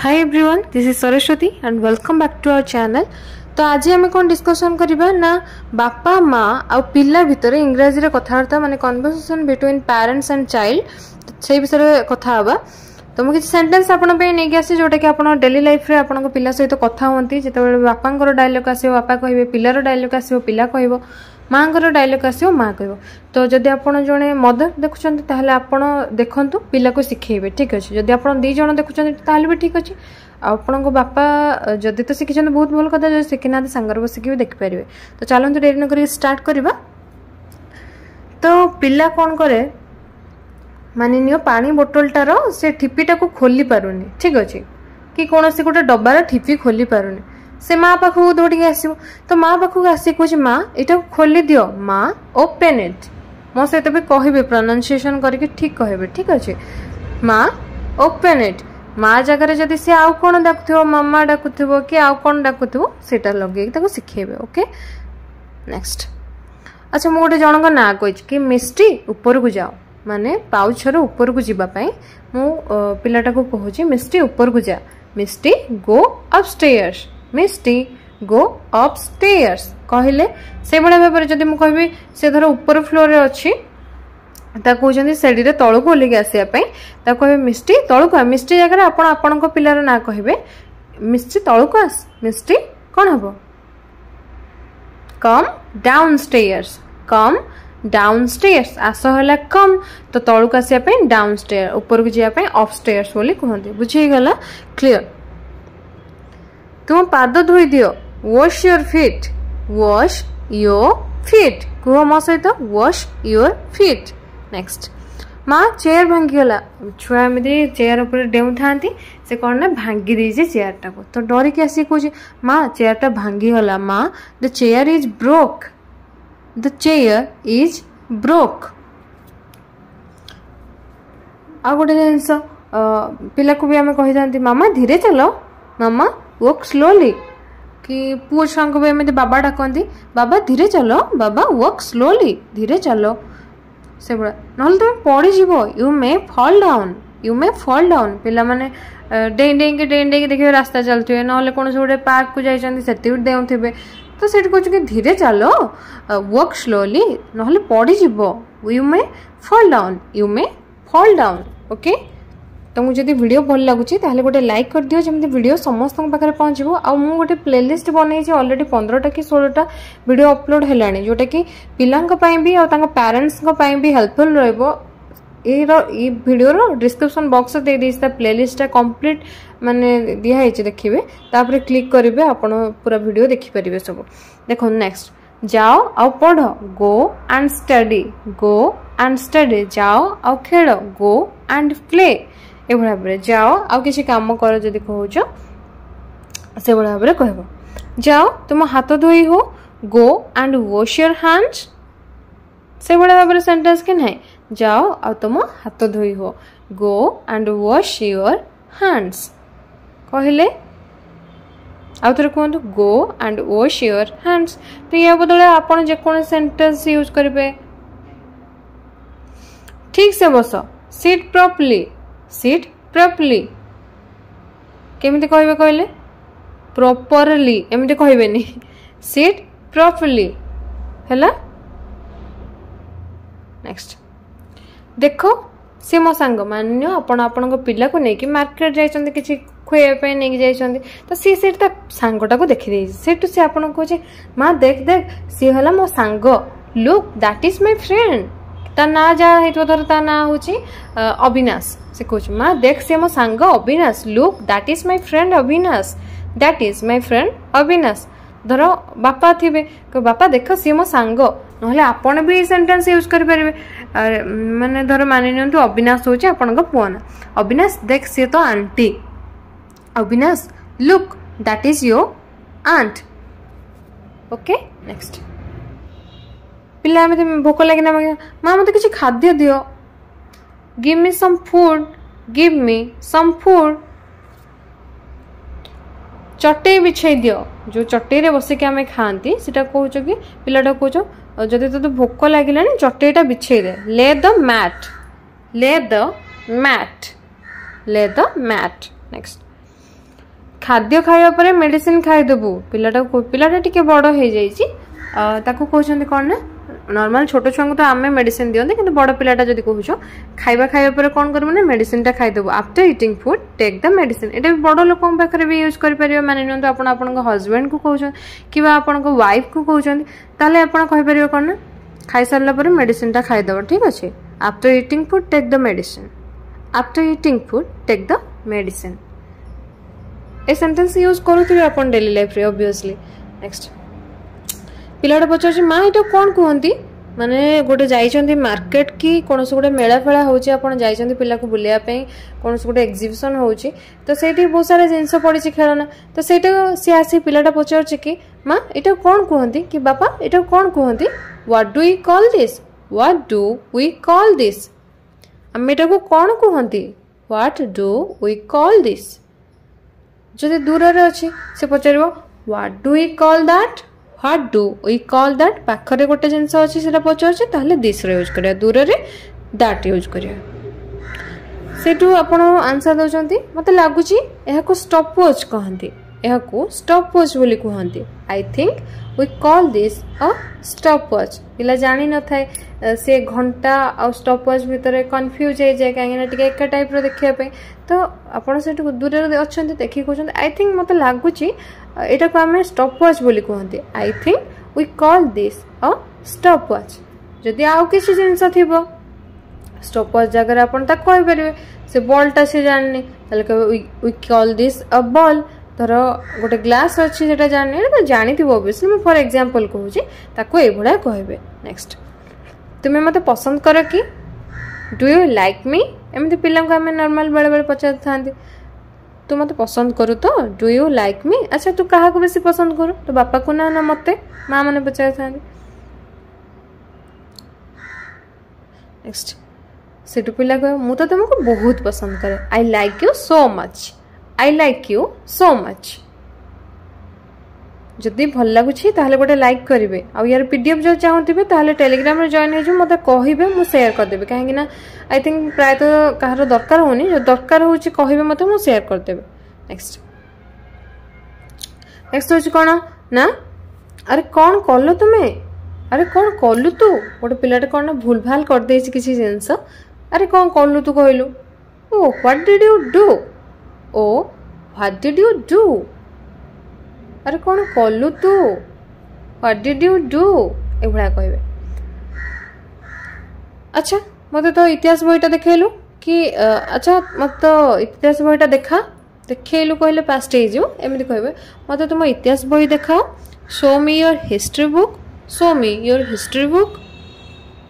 Hi everyone, this is Saraswati and welcome back to our channel. तो आज आम कौन डिस्कसन करबा ना बापा माँ आ पिला भितर इंग्राजी रे कथावार्ता माने conversation between parents and child से विषय कथा हबा। तो मुझे सेंटेंस आपण पे नहीं आसी जोटा कि आपण डेली लाइफ रे आपण पिला सहित कथा होंती जेते बापांकर डायलॉग आसीबो बापा कहबे, पिलार डायलॉग आसीबो पिला कहबो, माँर डायलॉग आसो माँ कह। तो जदि आप जड़े मदर देखुं ताहले आपण देखंतु पिला को शिखेबे, ठीक अच्छे। जदि आप दी जण देखुं ताहले भी ठीक अच्छे। आपण बापा जदि तो शिखी बहुत भल कथा, जो शिखी ना सांगर बसिक भी देखिपारे। तो चलते डेरी न कर स्टार्ट करवा। तो पिला कौन करे मानिनियो पानी बोतलटार से ठिपीटा को खोली पारुनी, ठीक अच्छे, कि कौन से गोटे डब्बार ठिपी खोली पारुनी। से माँ पाखक दौड़ी आसो। तो माँ पाखक आसी कहे माँ यहाँ खोली दियो, माँ ओपेन इट। मो सहित भी कहे प्रोनाउंसिएशन करके ठीक कहे, ठीक अच्छे। माँ ओपेन इट। माँ जगह जदि सी आउ कौन डाकुथो, मामा डाकुथो कि आउ कौन डाकुथो सेटा लगे शिखेबे। Okay next. अच्छा मु गोटे जनक ना कही कि मिस्टी ऊपर को जाओ, माने पाउछर ऊपर को जीवाई मु पिलाटा को कहूँ मिस्टी ऊपर को जा। मिस्टी गो अपस्टेयर्स, मिस्टी गो अपस्टेयर्स कहले से भाई भाव में जब मुझे से धर ऊपर फ्लोर रे अच्छी कहते सेडी रे तल को ओल्लिक आसापी कहे मिस्टी तल को आ। मिस्टी जगह आपण पिलार ना कहे मिस्टी तल को आस। मिस्टी कौन हम come down stairs, come down stairs. आस है कम तो तल को आसापी डाउन स्टेयर, ऊपर को जावाई अपस्टेयर्स बोली कहते। बुझीगला क्लीयर। तुम पाद धोई दियो, wash your feet, wash your feet कह मो सहित वॉश योर फीट। नेक्स्ट। माँ चेयर भांगीगला, छुआ एमती चेयर उपर डेऊ था से कौन ना भांगी दे चेयर टा को। तो डरिक आसी कहे माँ चेयर टा भांगीगला, माँ the chair is broke, the chair is broke. आ गोटे जिनस पिला को भी आम कही था मामा धीरे चलो, मामा वॉक स्लोली, कि पुओ छुआ को भी एमती बाबा डाकती बाबा धीरे चलो, बाबा वॉक स्लोली, धीरे चलो से भाया। ना तुम पड़ीज, you may fall down, you may fall down. पिला माने डेई डेई देखिए रास्ता चलते ना कौन से गोटे पार्क को जाती देउथिबे। तो से कहे धीरे चलो, वॉक स्लोली, ना पड़ीज, you may fall down, you may fall down. Okay. तो मुझे जब वीडियो भल लगुच गोटे लाइक कर दियो, जमी वीडियो समस्त पाखे पहुँचो। आ मु गोटे प्लेलिस्ट बनई अलरेडी 15टा कि 16टा वीडियो अपलोड है, जोटा कि पिलांई भी और पेरेंट्स भी हेल्पफुल रो डिस्क्रिप्शन बॉक्स दे दी प्लेलिस्ट कंप्लीट माने दिखाई देखिए। तापर क्लिक करेंगे आप पूरा वीडियो देखिपारे सब। देखो नेक्स्ट। जाओ आउ पढ़, go and study, go and study. जाओ आउ खेल, गो एंड प्ले। ए भाव में जाओ आउ किसी काम कर जदि कह से भाव में कह। जाओ तुम हाथ धोई हो, go and wash your hands. से भाव में सेंटेंस के ना जाओ आ तुम हाथ धोई हो, go and wash your hands कहले। आउ थे कहतु go and wash your hands. तो या बदले आप जेको सेंटेंस यूज करेंगे। ठीक से बस, सिट प्रॉपर्ली, सिट प्रॉपर्ली केमिति कहबे कहले प्रॉपरली एमिति कहबेनी, सिट प्रॉपर्ली हैला। नेक्स्ट। देखो से मो सांग मान्य आपण पिला को लेकिन मार्केट जाइछन्ते किछि खुए पे नहीं जाइछन्ते। तो सी सेट सांगटा को देखि देइ सेटु से आपण कहे माँ देख देख सी हला मो सांग, look that is my friend. ता ना जा हेतो धर ता ना होची अविनाश। से कह माँ देख से मो सांग Avinash, look that is my friend Avinash, that is my friend Avinash. धर बापा थे बापा देख सी मो सांग, ना आपण भी सेंटेंस यूज करेंगे। माने धर मानि नियंतु अविनाश होची आपण पुओ ना, अविनाश देख सी तो aunty, Avinash look that is your aunt. Okay next. पिला भोक लगे माँ मत किसी खाद्य दियो, give me some food, give me some food. चटई बिछाई दियो, जो चटई बसिक आम खाती से कह कि पिलाटा कह जदि तो भोक लगे चटईटा बिछाई दे, ले द मैट, ले द मैट, ले द मैट। नेक्स्ट। खाद्य खाइबा परे मेडिसिन खाइदेबू पिलाटा टिके बड़ हो जाइए ताको कहते कौन ना नॉर्मल छोट छुआ को तो आम मेडिसिन दिखते कि बड़ पिलाटा जब कौच खाइबा पर कौन कर मेडिसिन खाइदेबू after eating food take the medicine. ये बड़ लोक पाखे भी यूज कर माने नियंतु आपण हजबैंड को कहते कि आपण वाइफ को कहते ताले आपण कहीपर कौन ना खाई सारा पर मेडिसिन खाइदेव ठीक अच्छे। After eating food take the medicine after eating food take the medicine a sentence use करुवे आप डेली लाइफ रे ऑब्वियसली। नेक्स्ट पिलाटा पचार माँ ये कौन कहती माने गोटे जाइए मार्केट की कौन गोटे मेला फेला होती पिला को बुलायापी कौन गोटे एग्जिबिशन होची तो से बहुत सारा जिनस पड़ी खेलना तो सहीटा सी आसी पिलाटा पचार कि माँ ये कौन कहती कि बापा ये कौन कहती what do we call this what do we call this आम एटा को कौन कहती what do we call this. जदि दूर अच्छी से पचार what do we call that what do we call that पाखरे गोटे जिनस अच्छी से पचार दिस यूज करिया दूर रे दैट यूज करिया सेटू आपण आंसर दउचंती मते लागुची एहा को स्टॉप वॉच कहंती एहा को स्टॉप वॉच बोली कहंती। I think we call this a stop watch पिला जानी न थाए से घंटा और स्टॉप वॉच भितर कन्फ्यूज हो जाए कहीं टिके एका टाइप रो देखिया पे तो आपण से दूर अच्छा देखिए कहते आई थिंक मत लगुच यहाँ को आम स्टॉप वॉच बोली कहते। I think we call this a stop watch जदि आउ किसी जिनस थी स्टॉप वॉच जगह आप कहीपर से बॉलटा से जाननी we call this a ball धर गोटे ग्लास अच्छी से जानी तो जानी थी ओबियसली मुझे फॉर एग्जांपल कहूँ ताको ये भाया कहे। नेक्स्ट तुम्हें मत पसंद कर कि डू यू लाइक मी एमती पिला को आम नॉर्मल बेले बेले पचार था तू मत पसंद करू तो डू यू लाइक मी अच्छा तू क्या बेसी पसंद करू तो बापा को ना मत माँ मैंने पचार था। नेक्स्ट से पिला कह मुझे तुमको बहुत पसंद करे I like you so much I like you so much जदि भल लगुच गोटे लाइक करेंगे आउ यार पीडीएफ जो चाहूबे टेलीग्राम रे जॉइन हो मत कहे मुझे सेयार करदेवी कहीं आई थिंक प्रायतः कहार दरकार होनी जो दरकार हो कहे मत मुझे सेयार करदेवी। नेक्स्ट नेक्स्ट हूँ कौन ना अरे कौन कलु तुम्हें अरे कौन कलु तू गोटे पिलाटे कौन भूल भाल कर किसी जिनस अरे कौन कलु तू कहलु ओ व्हाट डिड यू डू ओ व्हाट डिड यू डू अरे कौन कलु तू व्हाट डिड यू डू ए भाया कहे। अच्छा मत तो इतिहास बहीटा देखलु कि अच्छा मत तो इतिहास बहीटा देखलु कहले पास्ट एमती कहे मत तुम इतिहास बही देखाओ show me your history book show me your history book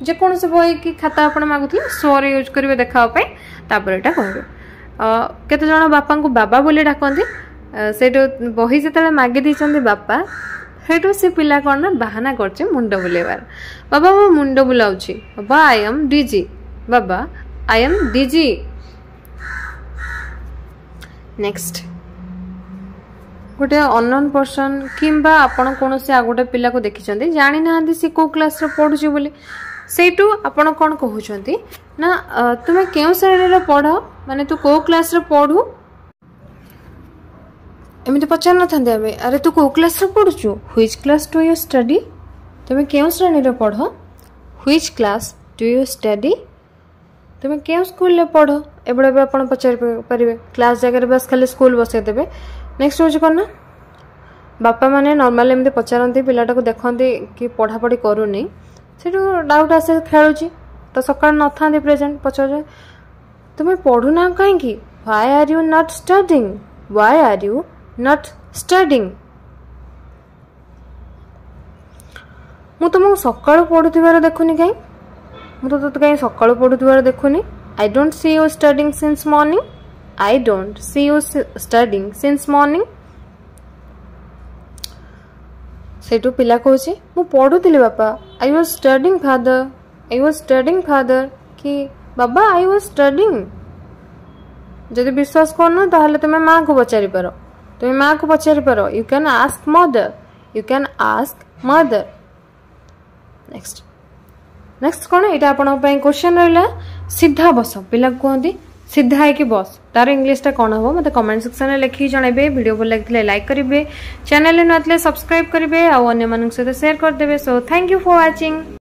जेकोन से बही कि खाता आप मागुले शोर यूज करेंगे देखापी तापर यहाँ कहे केते जण बापा को बाबा बोली डाकती से बही जो मागी दी बापा सेठू से पिला कौन ना बाहाना कर मुंड बुलेबार बाबा मो मुंड बुलाऊँ बाबा आई एम डिजी बाबा आई एम डिजी। नेक्स्ट गोटे अननोन पर्सन किंबा आपण कौन से गोटे पिला को देखी जानी ना सी को क्लास पढ़ुची बोली सेठू आपण कौन कहते ना तुम्हें क्यों श्रेणी पढ़ माने तू को क्लास पढ़ू एमती पचार ना था अरे तू को क्लास पढ़ुचु which class do you study तुम्हें क्यों श्रेणी पढ़ which class do you study तुम्हें क्यों स्कूल पढ़ एबड़े भी आप पचार पारे क्लास जगह बस खाली स्कूल बसईदेवे। नेक्स्ट हूँ कौन ना बापा मैंने नॉर्मल एमती पचारती पिलाटा को देखते कि पढ़ापढ़ी करूनी से डाउट आसे खेलुची तो सका न था प्रेजेंट पचार तुम्हें पढ़ुना कहीं why are you not studying why are you not studying मु तुमको सका पढ़ुवर देखुनी कहीं मुझे तो कहीं सका पढ़ुवर देखुनी I don't see you studying since morning I don't see you studying since morning सेठू पिला कहूँ मु पढ़ुली बापा आई वाज स्टडिंग फादर कि बाबा आई वाज स्टडिंग जदि विश्वास करना ताहले तुम्हें माँ को पचारि पार तुम्हें माँ को पचारि पार you can ask mother next next कौन यहाँ आप क्वेश्चन रहा सीधा बस पिला कहते सीधा है कि बस तार इंग्लिश टा कौन हम मत कमेंट सेक्शन में लिखिक जनइबे। वीडियो भल लगे लाइक करेंगे, चैनल नुआ सब्सक्राइब करेंगे, आउ अन्य सहित शेयर करदे। So thank you for watching.